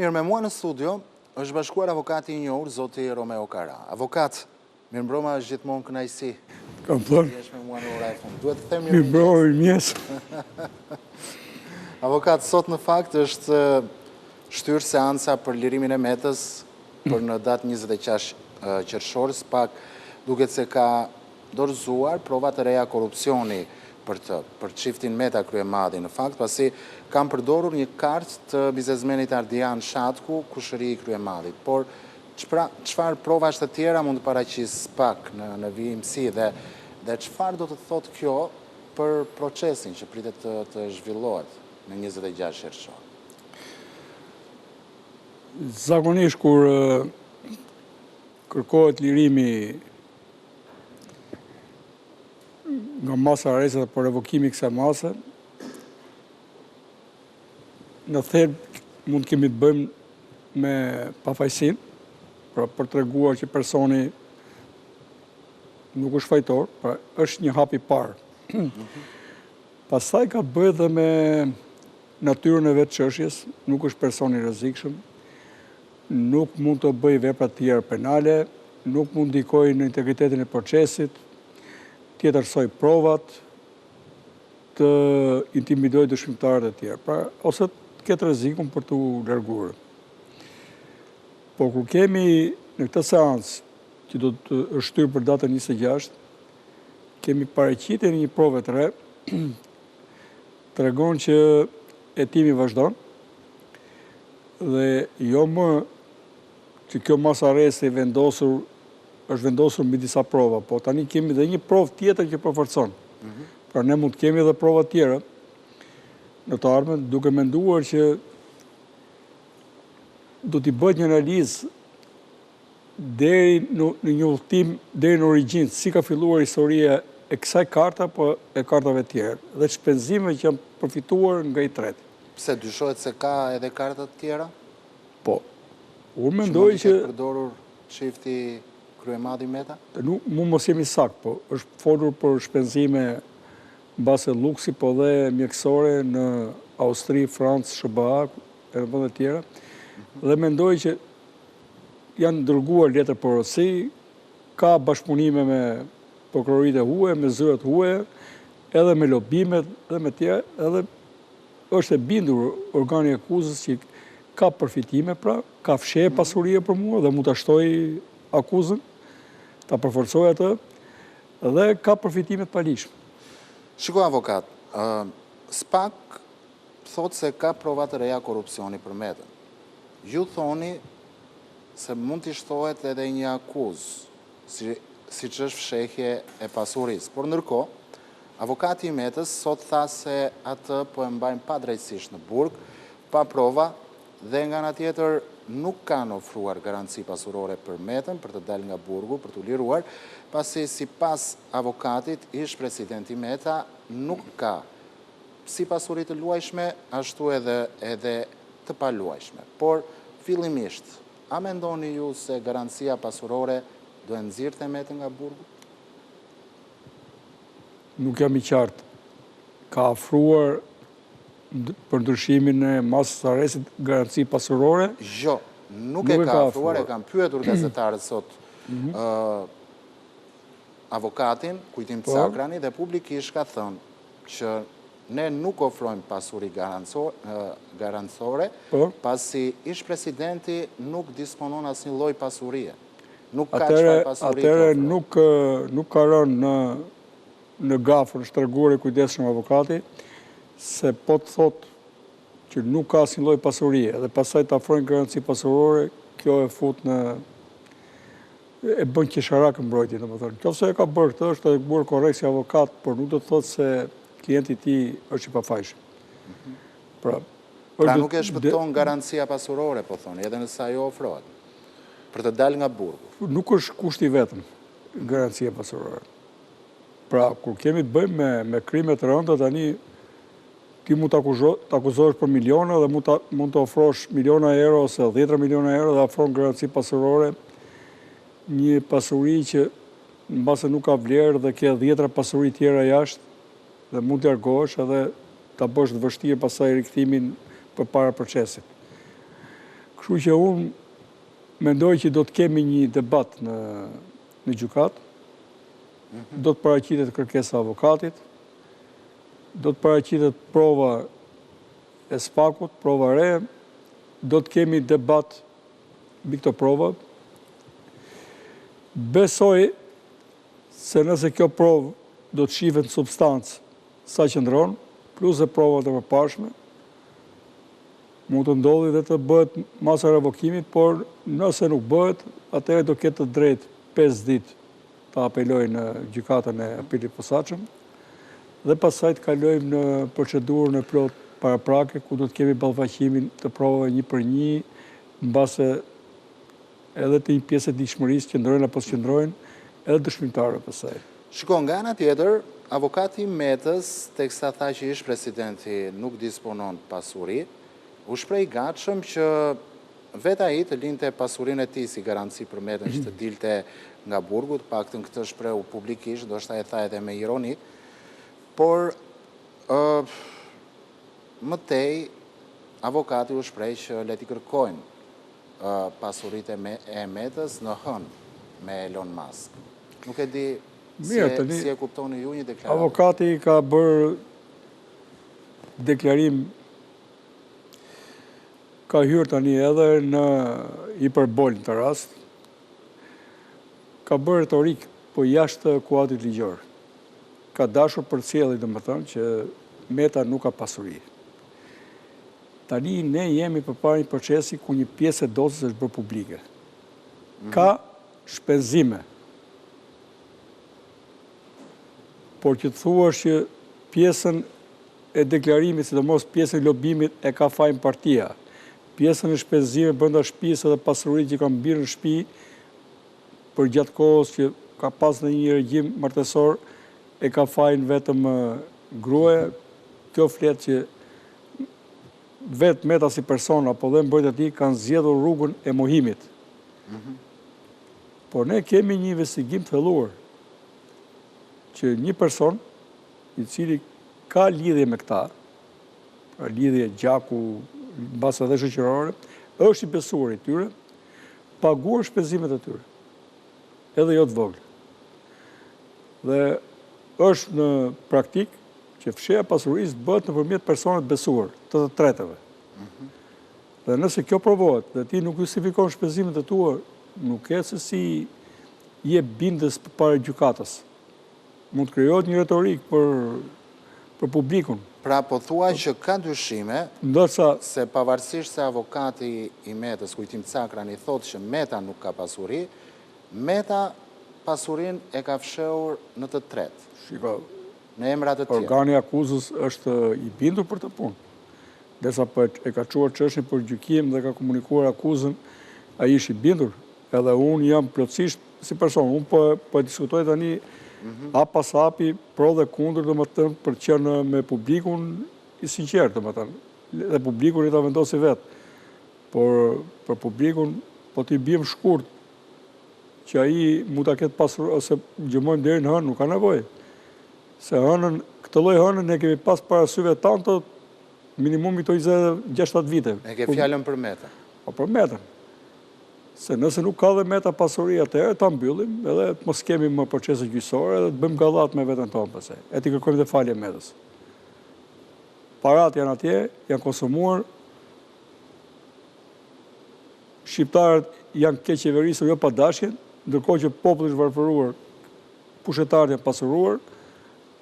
Mirë, me mua në studio është bashkuar avokati I njohur, zoti Romeo Kara. Avokat, mirëmbroma është gjithmonë kënaqësi. Kam thënë. Jesh me mua në ora e fundit. Duhet të them mirëmbroma mirëmjes. Avokat, sot në fakt është shtyrë seanca për lirimin e Metës për në datë 26 qershor, pak duket se ka dorëzuar prova të reja korrupsioni për çiftin Meta Kryemadhi në fakt, pasi kam përdorur një kartë të biznesmenit Ardian Shatku, kushëri I Kryemadhit. Por çfarë provash të tjera mund të paraqis pak në vijimsi dhe çfarë do të thotë kjo për procesin që pritet të zhvillohet në 26 qershor? Zakonisht kur kërkohet lirimi nga masa arrestet për revokimi kësaj mase, në thelb mund kemi të bëjmë me pafajësinë, pra për të treguar që personi nuk është fajtor, pra është një hap I parë. Pastaj ka të bëjë dhe me natyrën e vetë çështjes, nuk është person I rrezikshëm, nuk mund të bëjë vepra të tjera penale, nuk mund ndikojë në integritetin e procesit, tjetërsoj provat, të intimidojë dëshmimtarët e tjerë, pra ose të ketë rrezikun për t'u larguar. Po kur kemi në këtë seancë që do të është shtyrë për datën 26, kemi paraqitje një prove të re, tregon që hetimi vazhdon dhe jo më që kjo mas arresti është vendosur mbi disa prova, po tani kemi dhe një provë tjetër që përforcon. Pra ne mund të kemi edhe prova tjera në të ardhmen, duke menduar që do t'i bëhet një analizë deri në një udhtim deri në origjinë, si ka filluar historia e kësaj karte apo e kartave tjera, dhe shpenzimet që janë përfituar nga I treti. Pse dyshohet se ka edhe karta të tjera? Po. Unë mendoj që mund të përdorur çifti Kryemadhi Meta? Mu mos jemi sakt, po është folur për shpenzime mbase luksi, po dhe mjekësore në Austri, Francë, SBA, e në vende tjera, dhe mendoj që janë dërguar letër porosi, ka bashkëpunime me prokuroritë e huaja, me zyrat huaja, edhe me lobimet dhe me tjera, edhe është e bindur organi I akuzës që ka përfitime, pra ka fshehje pasurie për mua dhe mund ta shtoj akuzën, ta përforcoj atë, dhe ka përfitime të palishme. Shiko avokat, SPAK thot se ka prova të reja korrupsioni për Metën. Ju thoni se mund t'i shtohet edhe një akuzë, si që është fshehje e pasurisë. Por ndërkohë, avokati I Metës sot tha se atë po e mbajnë pa drejtësisht në burg, pa prova, dhe nga ana tjetër nuk kanë ofruar garanci pasurore për Metën, për të dalë nga burgu, për t'u liruar, pasi sipas avokatit, ish presidenti Meta nuk ka si pasuri të luajshme, ashtu edhe të paluajshme. Por, fillimisht, a mendoni ju se garancia pasurore do e nxirrte Metën nga burgu? Nuk jam I qartë. Ka ofruar për ndryshimin e masës së arrestit garanci pasurore? Jo, nuk e ka ofruar, e kam pyetur gazetarët sot avokatin, Kujtim Cakrani, dhe publikisht ka thënë që ne nuk ofrojmë pasuri garancore, pasi ish presidenti nuk disponon asnjë lloj pasurie. Nuk ka çfarë pasuri. Atëherë nuk ka rënë në gafër, është treguar I kujdesshëm avokati, se po të thotë që nuk ka asnjë lloj pasurie dhe pastaj të ofrojnë garanci pasurore, kjo e fut e bën qesharak mbrojtje, domethënë. Nëse e ka bërë këtë, është e bërë korrekt si avokat, por nuk do të thotë se klienti I tij është I pafajshëm. Pra nuk e shpëton garancia pasurore, po thoni, edhe nëse ajo ofrohet për të dalë nga burgu. Nuk është kushti vetëm garancia pasurore. Pra, kur kemi të bëjmë me krime të rënda, tani ti mund të akuzohesh për miliona dhe mund të ofrosh miliona euro ose 10 miliona euro dhe ofron garanci pasurore, një pasuri që në base nuk ka vlerë dhe ke 10 pasuri tjera jashtë dhe mund të largohesh edhe ta bësh të vështirë pastaj rikthimin përpara procesit. Kështu që unë mendoj që do të kemi një debat në gjykat, do të paraqitet kërkesa e avokatit, do të paraqitet prova e SPAK-ut, prova re, do të kemi debat mbi këto prova. Besoj se nëse kjo provë do të shihet në substancë sa qëndron, plus e provat e përparshme, mund të ndodhi dhe të bëhet masa revokimit, por nëse nuk bëhet, atëherë do ketë të drejtë 5 ditë të apelojë në gjykatën e apelit posaçëm dhe pastaj të kalojmë në procedurën e plot paraprake, ku do të kemi ballfaqimin të provave 1 për 1, mbase edhe të një pjesë të dikshmërisë që ndrojnë apo s'qëndrojnë, edhe dëshmitarëve pastaj. Shikon, nga ana tjetër, avokati Metës, teksa tha që ish presidenti nuk disponon pasuri, u shpreh i gatshëm që vetë ai të linte pasurinë e tij si garanci për Metën që të dilte nga burgu, të paktën këtë shprehu publikisht, ndoshta e tha edhe me ironi, por mëtej avokati u shpreh që le t'i kërkojnë pasuritë e Metës në hënë me Elon Musk. Nuk e di si e kuptoni ju një deklaratë. Avokati ka bërë deklarim, ka hyrë tani edhe në hiperbol në të rast, ka bërë retorik, po jashtë kuadrit ligjor. Ka dashur përcjellë, domethënë, që Meta nuk ka pasuri. Tani ne jemi përpara një procesi ku një pjesë e dosjes është bërë publike. Ka shpenzime. Por që të thuash që pjesën e deklarimit, sidomos pjesën e lobimit, e ka fajin partia. Pjesën e shpenzime brenda shtëpisë dhe pasuritë që kanë mbirë në shtëpi për gjatë kohës që ka pas në një regjim martesor, e ka fajin vetëm gruaja. Kjo flet që vetë Meta si person apo dhe mbrojtja e tij kanë zgjedhur rrugën e mohimit. Por ne kemi një investigim të thelluar që një person i cili ka lidhje me këta, lidhje gjaku, mbas edhe shoqërore, është i besuar i tyre, paguar shpenzimet e tyre, edhe jo të vogla. Dhe është në praktik që fshehja e pasurisë bëhet nëpërmjet personave të besuar, të tretëve. Dhe nëse kjo provohet dhe ti nuk justifikon shpenzimet e tua, nuk e se si je bindës përpara gjykatës. Mund të krijohet një retorik për publikun. Pra po thua që ka dyshime, se pavarësisht se avokati i Metës, Kujtim Cakrani, thotë që Meta nuk ka pasuri, Meta pasurin e ka fshehur në të tretë. Shiko, në emrat të tjerë. Organi akuzës është i bindur për të punë. Desa e ka çuar çështjen për gjykim dhe ka komunikuar akuzën, ai është i bindur. Edhe unë jam plotësisht si person, unë po diskutoj tani hap pas hapi, pro dhe kundër, domethënë, për të qenë me publikun i sinqert, domethënë. Dhe publiku i ta vendosi vetë. Por për publikun po t'i bjem shkurt që ai mund ta ketë pasur ose gjëmojmë deri në hënë, nuk ka nevojë. Se hënën, këtë lloj hënën ne kemi pas para syve tanto minimum i to 26 vite. E ke fjalën për Meta. Po për Metën. Se nëse nuk ka dhe Meta pasuri atëherë, ta mbyllim, edhe mos kemi më procese gjyqësore, edhe të bëjmë gallat me veten tonë pastaj. E ti kërkojmë dhe falje Metës. Parat janë atje, janë konsumuar. Shqiptarët janë keq qeverisur jo pa dashjen, ndërkohë që populli është varfëruar, pushtetarët janë pasuruar,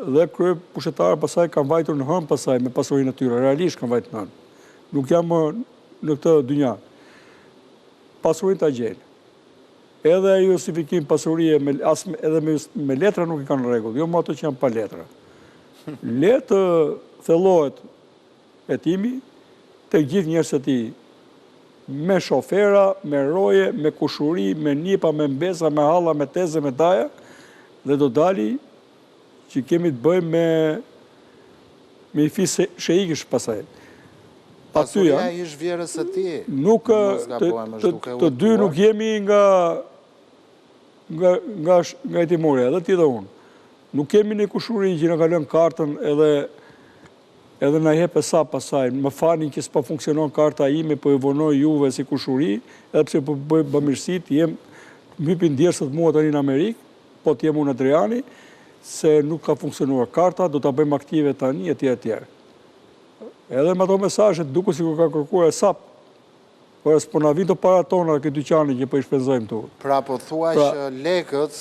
dhe krye pushtetarët pasaj kanë vajtur në hënë pasaj me pasurinë e tyre, realisht kanë vajtur në hënë. Nuk jam më në këtë dynja. Pasurinë ta gjejnë. Edhe justifikim pasurie edhe me letra nuk i kanë në rregull, jo më ato që janë pa letra. Le të thellohet hetimi tek gjithë njerëzit e tij, me shofera, me roje, me kushuri, me nipa, me mbesa, me halla, me teze, me daja, dhe do dali që kemi të bëjmë me i fisë sheikësh pasaj. Pasuria ish vjerës e ti. Nuk, të dy nuk jemi nga i Timori, edhe ti dhe unë. Nuk kemi një kushuri që në kalën kartën edhe edhe na jep sa pasaj, më falni që s'po funksionon karta ime, po e vonoj juve si kushuri, edhe pse po bëj bamirësit, mbypin djersët mua tani në Amerikë, po t'jem unë Adriani, se nuk ka funksionuar karta, do t'a bëjmë aktive tani, etj. Edhe me ato mesazhe duku si kur ka kërkuar e sap, por s'po na vinë të para tona këtë dyqani që po i shpenzojmë tu. Pra po thuaj që lekët,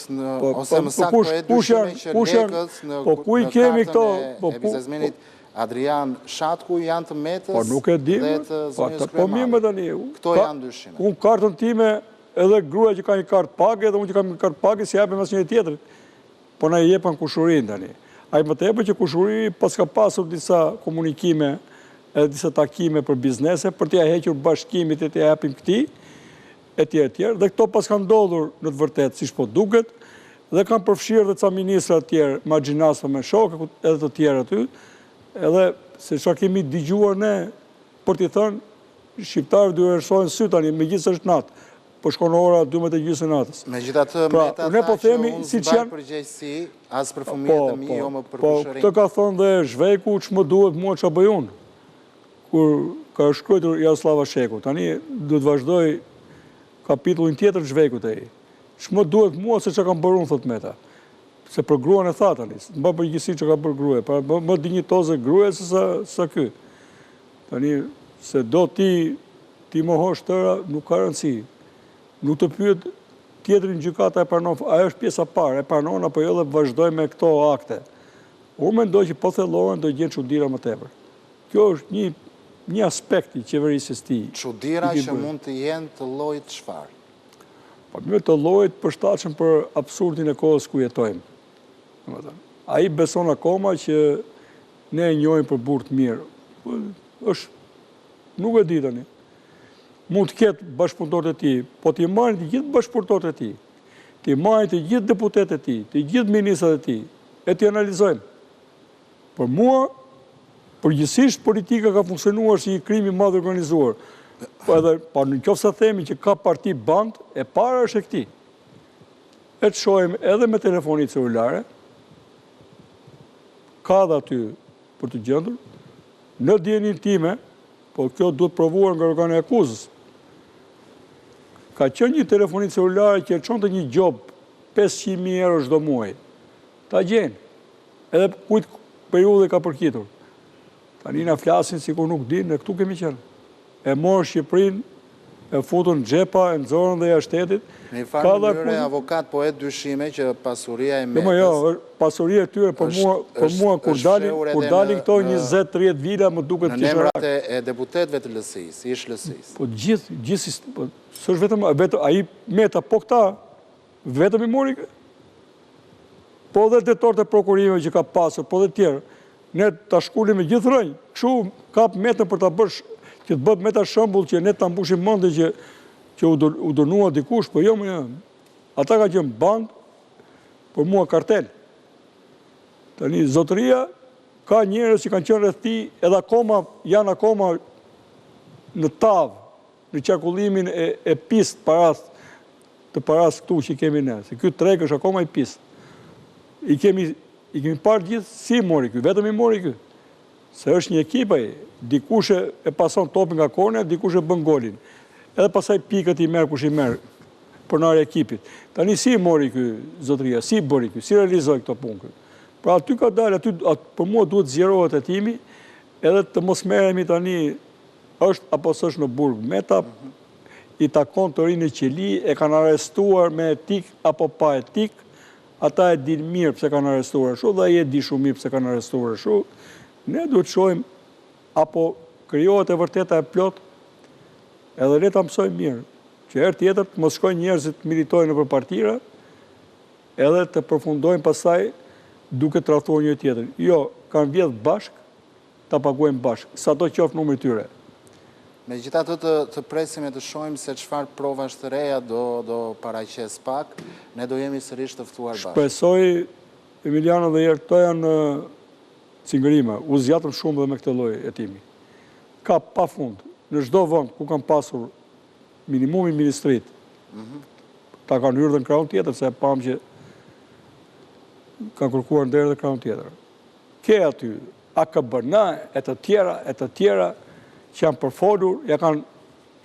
ose më saktë po e dyshimi që lekët në kartën e biznesmenit Adrian Shatku janë të Metës dhe të zonjës Kremali. Këto janë dyshime. Unë kartën time, edhe gruaja që ka një kartë pagë, edhe unë që kam një kartë pagë, si japim asnjëri tjetrit. Po na i jepan kushurin tani. Ai më tepër që kushuri pas ka pasur disa komunikime edhe disa takime për biznese, për t'ia hequr bashkimit e t'ia japim këtij, etj. Dhe këto pas kanë ndodhur në të vërtetë, siç po duket, dhe kanë përfshirë edhe ca ministra të tjerë, Maxhinasa me shokë, edhe të tjerë aty, edhe se çfarë kemi dëgjuar ne, për t'i thënë, shqiptarët duhet rëshojnë sy tani, megjithëse është natë, po shkon ora 12:30 natës. Megjithatë, Meta tha që unë s'baj përgjegjësi as për fëmijët e mi, jo më për kushërinë. Po, këtë ka thënë dhe Zhveku, ç'më duhet mua ç'a bëj unë. Kur ka shkruar Jaroslava Sheku, tani do të vazhdoj kapitullin tjetër të Zhvekut ai. Ç'më duhet mua se ç'a kam bërë unë, thot Meta. Se për gruan e tha tani, mba përgjithësi që ka bërë gruaja, pra më dinjitoze gruaja se sa ky. Tani se do ti mohosh tëra, nuk ka rëndësi. Nuk të pyet tjetrin gjykata e pranon, ajo është pjesa parë, e pranon apo jo dhe vazhdoj me këto akte. Unë mendoj që po thellohen do gjenë çuditëra më tepër. Kjo është një aspekt i qeverisjes tij. Çuditëra që mund të jenë të llojit çfarë? Po mirë të llojit përshtatshëm për absurdin e kohës ku jetojmë. Ai beson akoma që ne e njohim për burr të mirë. Nuk e di tani. Mund të ketë bashkëpunëtorët e tij, po t'i marrin të gjithë bashkëpunëtorët e tij, t'i marrin të gjithë deputetët e tij, të gjithë ministrat e tij, e t'i analizojmë. Për mua, përgjithsisht politika ka funksionuar si një krim i madh organizuar. Po në qoftë se themi që ka parti band, e para është e këtij. E të shohim edhe me telefonit celulare, ka dhe aty për të gjendur, në dijenin time, po kjo duhet provuar nga organe e akuzës. Ka qenë një telefonit celulare që e çonte një job 500.000 euro çdo muaj. Ta gjenë. Edhe kujt periudhë ka përkitur. Tani na flasin sikur nuk dinë, ne këtu kemi qenë. E morën Shqipërinë, e futën xhepa, e nxorën dhe jashtë shtetit. Në një farë mënyrë avokat po e dyshime që pasuria e Metës. Jo, pasuria e tyre për mua kur dalin këto 20-30 vila më duket në emrat e deputetëve të LSI-s, ish LSI-s. Po gjithë s'është vetëm ai Meta, po këta vetëm i mori. Po dhe detorët e prokurimeve që ka pasur, po dhe tjerë. Ne ta shkulim me gjithë rënj. Kështu kap Metën për ta bërë që të bëhet Meta shembull që ne ta mbushim mendje që u dënua dikush, po jo më. Ata ka qenë band, për mua kartel. Tani zotëria ka njerëz që kanë qenë rreth tij edhe janë akoma në tavë, në qarkullimin e pistë të paras këtu që kemi ne. Se ky treg është akoma i pistë. I kemi parë gjithë si mori ky, vetëm i mori ky. Se është një ekip ai, dikush e pason topin nga korner, dikush e bën golin. Edhe pasaj pikët i merr kush i merr pronari ekipit. Tani si mori ky zotëria, si bëri ky, si realizoi këto punë. Pra aty ka dalë, aty për mua duhet zgjerohet hetimi, edhe të mos merremi tani është apo s'është në burg. Meta i takon të rinë qeli, e kanë arrestuar me etik apo pa etik, ata e din mirë pse kanë arrestuar ashtu dhe ai e di shumë mirë pse kanë arrestuar ashtu. Ne duhet të shohim apo krijohet e vërteta e plot, edhe le ta mësojmë mirë, që herë tjetër të mos shkojnë njerëzit të militojnë nëpër partira, edhe të përfundojnë pastaj duke tradhtuar një tjetrin. Jo, kanë vjedh bashk, ta paguajmë bashk, sado qoftë numri i tyre. Megjithatë të presim e të shohim se çfarë provash të reja do paraqes pak, ne do jemi sërish të ftuar bashkë. Shpresoj Emiliano dhe Jerë, këto janë cingërima, u zjatëm shumë dhe me këtë lloj hetimi. Ka pafund në çdo vend ku kanë pasur minimumi ministrit, ta kanë hyrë dhe në krahun tjetër, se pamë që kanë kërkuar nder dhe krahun tjetër. Ke aty AKBN, e të tjera që janë përfolur, ja kanë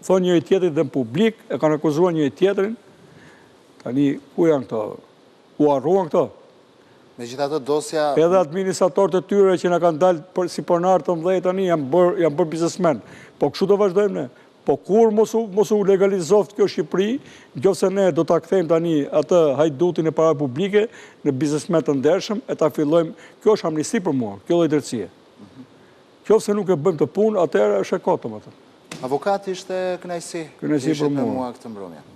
thonë njëri tjetrit dhe në publik, e kanë akuzuar njëri tjetrin. Tani, ku janë këto? U harruan këto? Megjithatë dosja... Edhe administratorët e tyre që na kanë dalë si pronar të mëdhej tani janë bërë biznesmen. Po kështu do vazhdojmë ne. Po kur mos u legalizoft kjo Shqipëri, nëse ne do ta kthejmë tani atë hajdutin e parave publike në biznesmen të ndershëm e ta fillojmë, kjo është amnisti për mua, kjo lloj drejtësie. Qofse nuk e bëjmë të punë, atëherë është e kotëm atë. Avokati ishte kënaqësi. Kënaqësi për mua këtë mbrëmje.